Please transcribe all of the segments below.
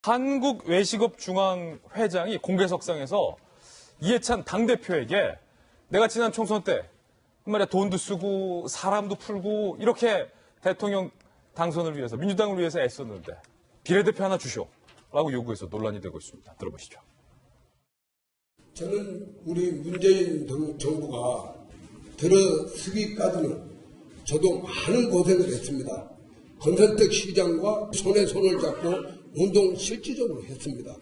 한국외식업중앙회장이 공개석상에서 이해찬 당대표에게 내가 지난 총선 때 말이야 돈도 쓰고 사람도 풀고 이렇게 대통령 당선을 위해서 민주당을 위해서 애썼는데 비례대표 하나 주쇼라고 요구해서 논란이 되고 있습니다. 들어보시죠. 저는 우리 문재인 정부가 들어서기까지는 저도 많은 고생을 했습니다. 권선택 시장과 손에 손을 잡고 운동 실질적으로 했습니다.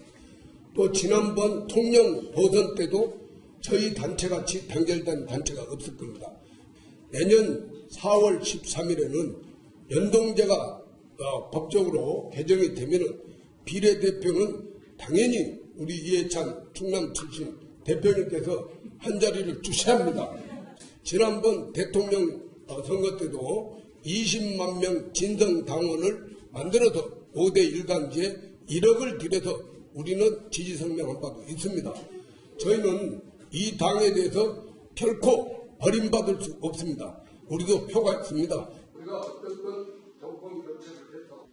또 지난번 통영 보선 때도 저희 단체같이 단결된 단체가 없을 겁니다. 내년 4월 13일에는 연동제가 법적으로 개정이 되면 비례대표는 당연히 우리 이해찬 충남 출신 대표님께서 한 자리를 주셔야 합니다. 지난번 대통령 선거 때도 20만 명 진성당원을 만들어서 5대 1단지에 1억을 들여서 우리는 지지 성명한 바도 있습니다. 저희는 이 당에 대해서 결코 버림받을 수 없습니다. 우리도 표가 있습니다. 우리가 어떤 정권 교체를 해서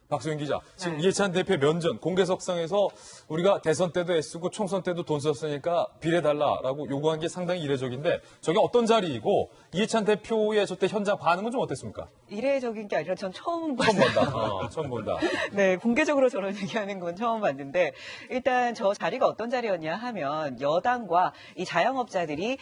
박수영 기자, 지금 이해찬 대표 면전 공개석상에서 우리가 대선 때도 애쓰고 총선 때도 돈 썼으니까 비례달라라고 요구한 게 상당히 이례적인데 저게 어떤 자리이고 이해찬 대표의 저때 현장 반응은 좀 어땠습니까? 이례적인 게 아니라 전 처음 본다. 처음 본다. 네, 공개적으로 저런 얘기하는 건 처음 봤는데 일단 저 자리가 어떤 자리였냐 하면 여당과 이 자영업자들의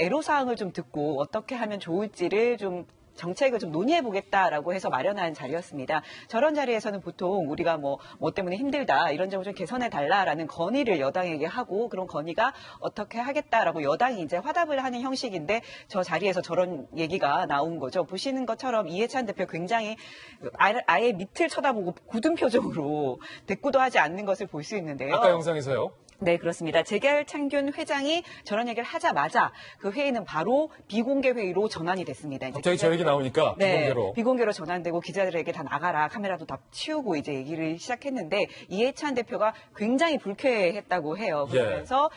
애로사항을 좀 듣고 어떻게 하면 좋을지를 좀 정책을 좀 논의해보겠다라고 해서 마련한 자리였습니다. 저런 자리에서는 보통 우리가 뭐 때문에 힘들다 이런 점을 좀 개선해달라라는 건의를 여당에게 하고 그런 건의가 어떻게 하겠다라고 여당이 이제 화답을 하는 형식인데 저 자리에서 저런 얘기가 나온 거죠. 보시는 것처럼 이해찬 대표 굉장히 아예 밑을 쳐다보고 굳은 표정으로 대꾸도 하지 않는 것을 볼 수 있는데요. 아까 영상에서요? 네, 그렇습니다. 재결창균 회장이 저런 얘기를 하자마자 그 회의는 바로 비공개 회의로 전환이 됐습니다. 갑자기 저 얘기 나오니까 비공개로. 네, 비공개로 전환되고 기자들에게 다 나가라, 카메라도 다 치우고 이제 얘기를 시작했는데 이해찬 대표가 굉장히 불쾌했다고 해요. 그러면서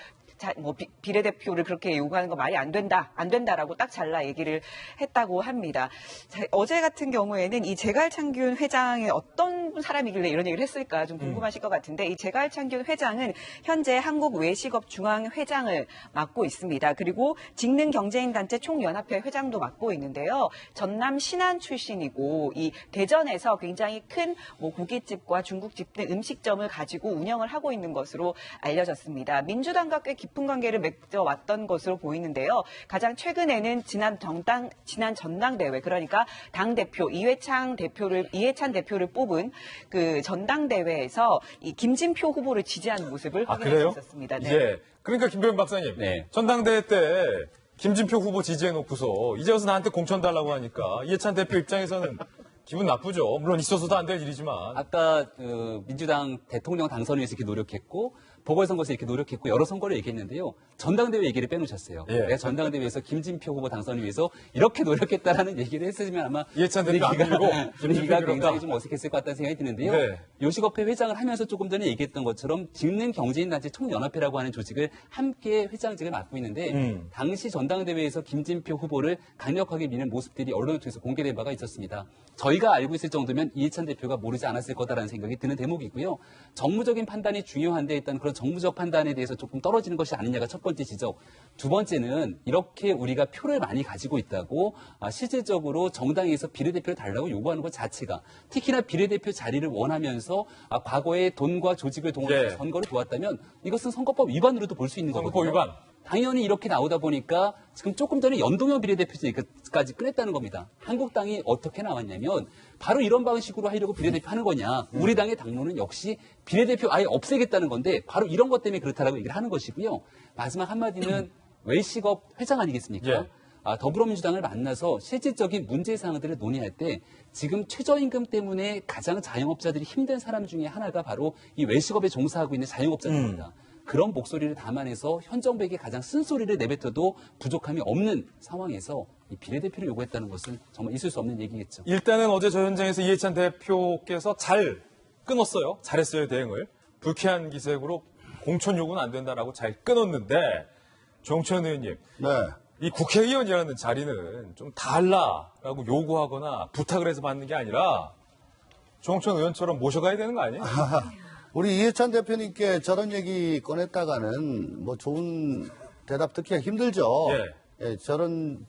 비례대표를 그렇게 요구하는 거 말이 안 된다라고 딱 잘라 얘기를 했다고 합니다. 자, 어제 같은 경우에는 이 재갈창균 회장이 어떤 사람이길래 이런 얘기를 했을까 좀 궁금하실 것 같은데 이 재갈창균 회장은 현재 한국외식업중앙회장을 맡고 있습니다. 그리고 직능경제인단체 총연합회 회장도 맡고 있는데요. 전남 신안 출신이고 이 대전에서 굉장히 큰 고깃집과 중국집 등 음식점을 가지고 운영을 하고 있는 것으로 알려졌습니다. 민주당과 꽤 깊은 관계를 맺어왔던 것으로 보이는데요. 가장 최근에는 지난 전당대회, 그러니까 당대표 이해찬 대표를 뽑은 그 전당대회에서 이 김진표 후보를 지지하는 모습을 확인할 수 있었습니다. 네. 예. 그러니까 김병현 박사님, 전당대회 때 김진표 후보 지지해놓고서 이제 와서 나한테 공천 달라고 하니까 이해찬 대표 입장에서는 기분 나쁘죠. 물론 있어서도 안 될 일이지만. 아까 민주당 대통령 당선을 위해서 이렇게 노력했고 보궐선거에서 이렇게 노력했고 여러 선거를 얘기했는데요. 전당대회 얘기를 빼놓으셨어요. 내가 전당대회에서 김진표 후보 당선을 위해서 이렇게 노력했다라는 얘기를 했으면 아마 이해찬 대표 분위기가 굉장히 좀 어색했을 것 같다는 생각이 드는데요. 네. 요식업회 회장을 하면서 조금 전에 얘기했던 것처럼 직능경제인단체 총연합회라고 하는 조직을 함께 회장직을 맡고 있는데 당시 전당대회에서 김진표 후보를 강력하게 미는 모습들이 언론을 통해서 공개된 바가 있었습니다. 저희가 알고 있을 정도면 이해찬 대표가 모르지 않았을 거다라는 생각이 드는 대목이고요. 정무적인 판단이 중요한데 일단 그런 정무적 판단에 대해서 조금 떨어지는 것이 아니냐가 첫 번째 지적. 두 번째는 이렇게 우리가 표를 많이 가지고 있다고 실질적으로 정당에서 비례대표를 달라고 요구하는 것 자체가 특히나 비례대표 자리를 원하면서 과거에 돈과 조직을 동원해서 선거를 도왔다면 이것은 선거법 위반으로도 볼 수 있는 거거든요. 선거법 위반. 당연히 이렇게 나오다 보니까 지금 조금 전에 연동형 비례대표까지 꺼냈다는 겁니다. 한국당이 어떻게 나왔냐면 바로 이런 방식으로 하려고 비례대표 하는 거냐. 우리 당의 당론은 역시 비례대표 아예 없애겠다는 건데 바로 이런 것 때문에 그렇다라고 얘기를 하는 것이고요. 마지막 한마디는 외식업 회장 아니겠습니까? 더불어민주당을 만나서 실질적인 문제사항들을 논의할 때 지금 최저임금 때문에 가장 자영업자들이 힘든 사람 중에 하나가 바로 이 외식업에 종사하고 있는 자영업자들입니다. 그런 목소리를 담아내서 현 정부에게 가장 쓴소리를 내뱉어도 부족함이 없는 상황에서 이 비례대표를 요구했다는 것은 정말 있을 수 없는 얘기겠죠. 일단은 어제 저 현장에서 이해찬 대표께서 잘 끊었어요. 잘했어요, 대응을. 불쾌한 기색으로 공천 요구는 안 된다라고 잘 끊었는데 정천 의원님. 이 국회의원이라는 자리는 좀 달라라고 요구하거나 부탁을 해서 받는 게 아니라 조홍천 의원처럼 모셔가야 되는 거 아니에요? 우리 이해찬 대표님께 저런 얘기 꺼냈다가는 뭐 좋은 대답 듣기가 힘들죠. 예, 저런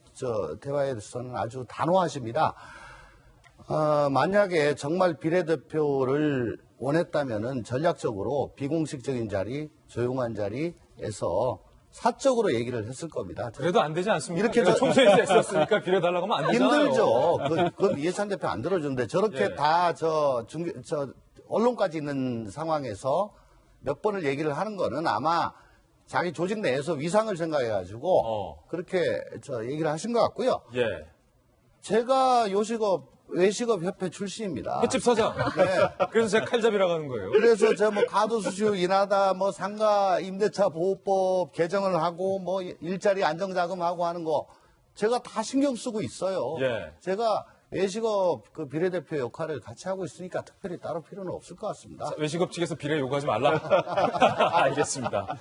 대화에서는 아주 단호하십니다. 만약에 정말 비례대표를 원했다면은 전략적으로 비공식적인 자리, 조용한 자리에서 사적으로 얘기를 했을 겁니다. 그래도 안 되지 않습니까? 이렇게 이렇게 총선에서 했었으니까 비례달라고 하면 안 되잖아요. 힘들죠. 그건 이해찬 대표 안 들어주는데 저렇게 예. 다 언론까지 있는 상황에서 몇 번을 얘기를 하는 거는 아마 자기 조직 내에서 위상을 생각해가지고 그렇게 얘기를 하신 것 같고요. 예. 제가 요식업 외식업 협회 출신입니다. 횟집 사장. 네. 그래서 제가 칼잡이라고 하는 거예요. 그래서 제가 뭐 가도수수 인하다, 뭐 상가 임대차 보호법 개정을 하고 뭐 일자리 안정자금하고 하는 거 제가 다 신경 쓰고 있어요. 예. 제가 외식업 그 비례대표 역할을 같이 하고 있으니까 특별히 따로 필요는 없을 것 같습니다. 외식업 측에서 비례 요구하지 말라. 알겠습니다.